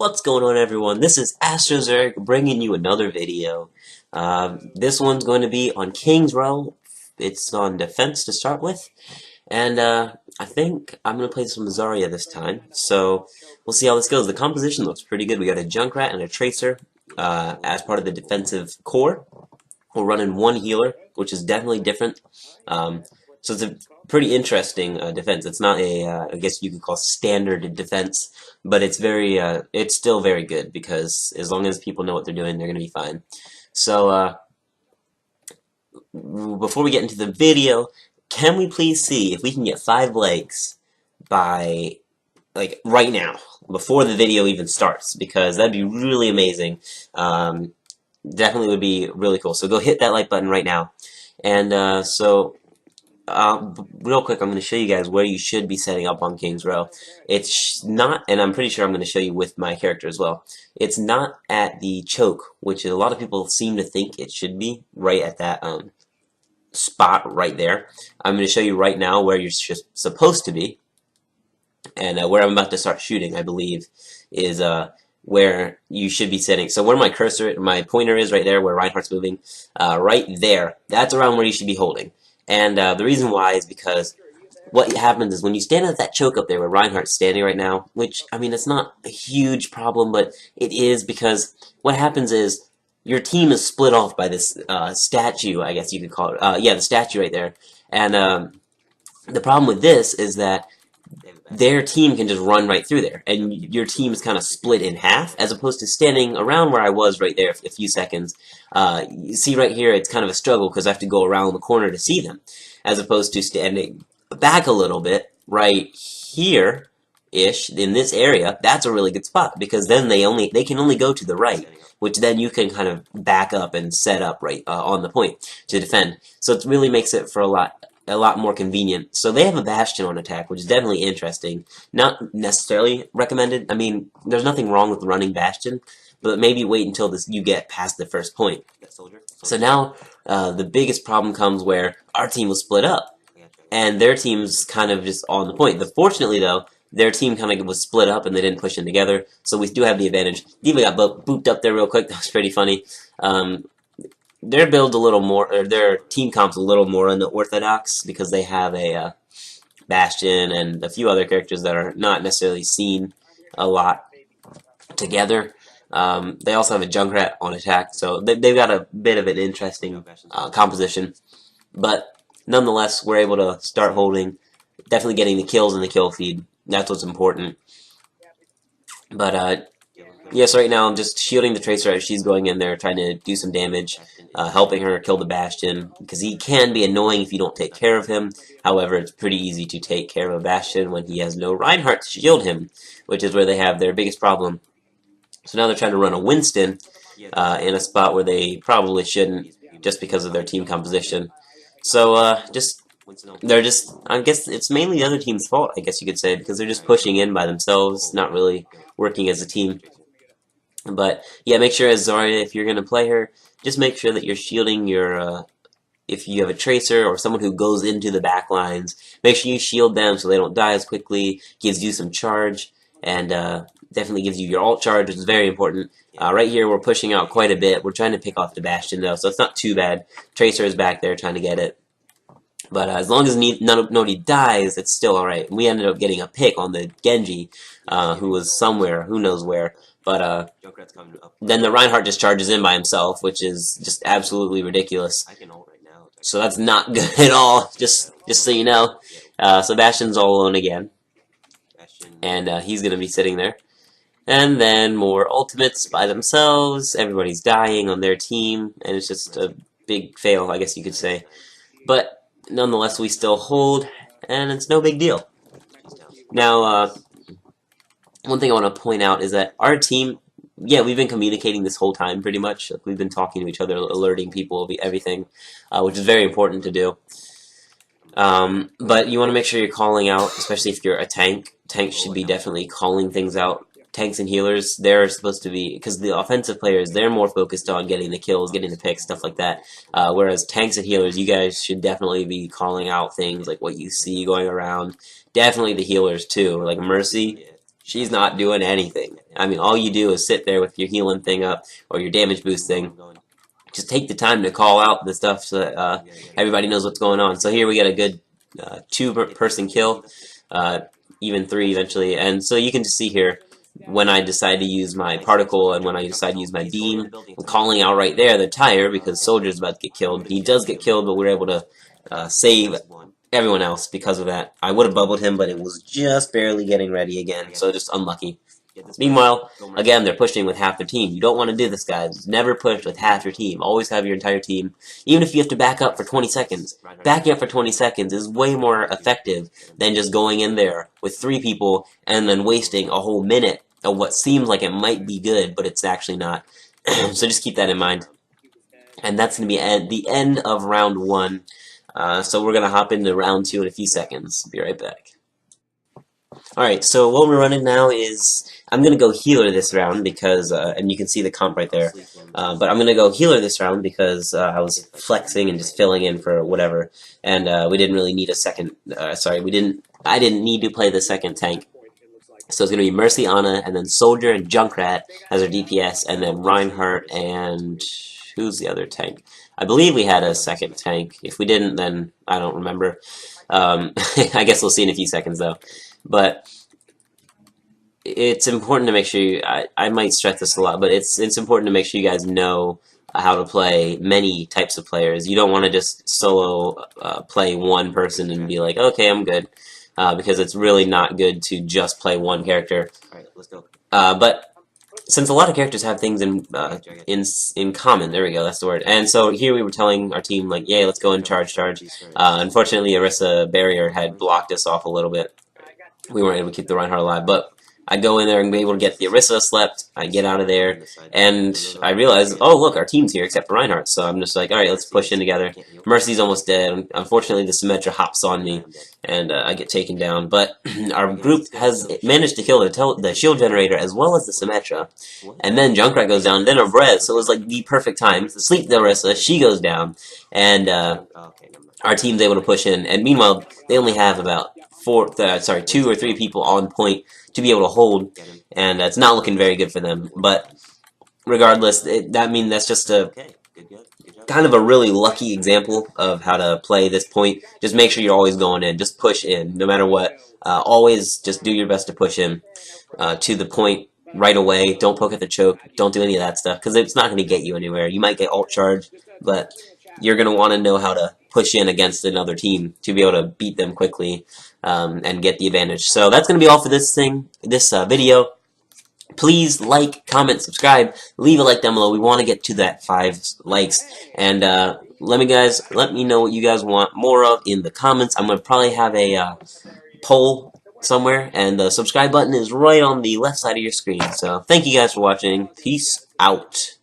What's going on, everyone? This is AstroZerg bringing you another video. This one's going to be on King's Row. It's on defense to start with, and I think I'm going to play some Zarya this time, so we'll see how this goes. The composition looks pretty good. We got a Junkrat and a Tracer as part of the defensive core. We're running one healer, which is definitely different. So it's a pretty interesting defense. It's not a, I guess you could call standard defense, but it's still very good because as long as people know what they're doing, they're going to be fine. So before we get into the video, can we please see if we can get 5 likes by like right now, before the video even starts? Because that'd be really amazing. Definitely would be really cool. So go hit that like button right now. And real quick, I'm going to show you guys where you should be setting up on King's Row. It's not, and I'm pretty sure I'm going to show you with my character as well. It's not at the choke, which a lot of people seem to think it should be, right at that spot right there. I'm going to show you right now where you're supposed to be, and where I'm about to start shooting, I believe, is where you should be sitting. So where my pointer is right there, where Reinhardt's moving, right there, that's around where you should be holding. And the reason why is because what happens is when you stand at that choke up there where Reinhardt's standing right now, which, I mean, it's not a huge problem, but it is because what happens is your team is split off by this statue, I guess you could call it. Yeah, the statue right there. And the problem with this is that their team can just run right through there, and your team is kind of split in half, as opposed to standing around where I was right there for a few seconds. You see right here, it's kind of a struggle because I have to go around the corner to see them, as opposed to standing back a little bit right here-ish in this area. That's a really good spot because then they can only go to the right, which then you can kind of back up and set up right on the point to defend. So it really makes it for a lot more convenient. So they have a Bastion on attack, which is definitely interesting. Not necessarily recommended. I mean, there's nothing wrong with running Bastion, but maybe wait until you get past the first point. So now the biggest problem comes where our team was split up, and their team's kind of just on the point. Fortunately, though, their team kind of was split up and they didn't push in together, so we do have the advantage. D.Va got booped up there real quick. That was pretty funny. Their build a little more, or their team comp's a little more unorthodox because they have a Bastion and a few other characters that are not necessarily seen a lot together. They also have a Junkrat on attack, so they've got a bit of an interesting composition. But nonetheless, we're able to start holding, definitely getting the kills in the kill feed. That's what's important. But yes, right now I'm just shielding the Tracer as she's going in there, trying to do some damage, helping her kill the Bastion, because he can be annoying if you don't take care of him. However, it's pretty easy to take care of a Bastion when he has no Reinhardt to shield him, which is where they have their biggest problem. So now they're trying to run a Winston in a spot where they probably shouldn't, just because of their team composition. So I guess it's mainly the other team's fault, I guess you could say, because they're just pushing in by themselves, not really working as a team. But yeah, make sure as Zarya, if you're going to play her, just make sure that you're shielding your, if you have a Tracer or someone who goes into the back lines, make sure you shield them so they don't die as quickly, gives you some charge, and definitely gives you your ult charge, which is very important. Right here, we're pushing out quite a bit. We're trying to pick off the Bastion, though, so it's not too bad. Tracer is back there trying to get it. But as long as nobody dies, it's still alright. We ended up getting a pick on the Genji, who was somewhere, who knows where. But then the Reinhardt just charges in by himself, which is just absolutely ridiculous. So that's not good at all, just so you know. So Bastion's all alone again. And he's going to be sitting there. And then more ultimates by themselves. Everybody's dying on their team, and it's just a big fail, I guess you could say. But nonetheless, we still hold, and it's no big deal. Now, one thing I want to point out is that our team, yeah, we've been communicating this whole time, pretty much. We've been talking to each other, alerting people of everything, which is very important to do. But you want to make sure you're calling out, especially if you're a tank. Tanks should be definitely calling things out. Tanks and healers, they're supposed to be, because the offensive players, they're more focused on getting the kills, getting the picks, stuff like that. Whereas tanks and healers, you guys should definitely be calling out things like what you see going around. Definitely the healers too, like Mercy. She's not doing anything. I mean, all you do is sit there with your healing thing up or your damage boost thing. Just take the time to call out the stuff so that everybody knows what's going on. So here we get a good two-person kill, uh, even three eventually. And so you can just see here when I decide to use my particle and when I decide to use my beam. I'm calling out right there the tire because Soldier's about to get killed. He does get killed, but we're able to save everyone else because of that. I would have bubbled him, but it was just barely getting ready again, so just unlucky. Meanwhile, again, they're pushing with half their team. You don't want to do this, guys. Never push with half your team. Always have your entire team. Even if you have to back up for 20 seconds. Backing up for 20 seconds is way more effective than just going in there with 3 people and then wasting a whole minute of what seems like it might be good, but it's actually not. So just keep that in mind. And that's going to be at the end of round 1. So we're going to hop into round 2 in a few seconds. Be right back. Alright, so what we're running now is, I'm going to go healer this round because, and you can see the comp right there, but I'm going to go healer this round because I was flexing and just filling in for whatever, and we didn't really need a second, I didn't need to play the second tank. So it's going to be Mercy, Ana, and then Soldier and Junkrat as our DPS, and then Reinhardt and, who's the other tank? I believe we had a second tank. If we didn't, then I don't remember. I guess we'll see in a few seconds though. But it's important to make sure you, I might stress this a lot, but it's important to make sure you guys know how to play many types of players. You don't want to just solo play one person and be like, okay, I'm good, because it's really not good to just play one character. Alright, let's go. But since a lot of characters have things in common, there we go, that's the word. And so here we were telling our team, like, yay, let's go and charge. Unfortunately, Orisa barrier had blocked us off a little bit. We weren't able to keep the Reinhardt alive, but I go in there and be able to get the Orisa slept. I get out of there, and I realize, oh look, our team's here except for Reinhardt. So I'm just like, all right, let's push in together. Mercy's almost dead. Unfortunately, the Symmetra hops on me, and I get taken down. But our group has managed to kill the shield generator as well as the Symmetra, and then Junkrat goes down, then a Brez. So it was like the perfect time to sleep the Orisa. She goes down, and our team's able to push in. And meanwhile, they only have about 2 or 3 people on point to be able to hold, and it's not looking very good for them. But regardless, that's just a kind of a really lucky example of how to play this point. Just make sure you're always going in. Just push in, no matter what. Always just do your best to push in to the point right away. Don't poke at the choke. Don't do any of that stuff, because it's not going to get you anywhere. You might get ult charged, but you're going to want to know how to push in against another team to be able to beat them quickly and get the advantage. So that's going to be all for this video. Please like, comment, subscribe, leave a like down below. We want to get to that 5 likes. And let me know what you guys want more of in the comments. I'm going to probably have a poll somewhere, and the subscribe button is right on the left side of your screen. So thank you guys for watching. Peace out.